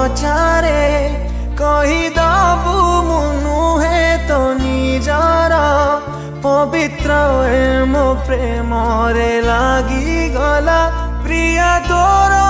पचारे कहीदबु मु नुहे तो निजर पवित्र ए मो प्रेम रे लागी गला प्रिया तोर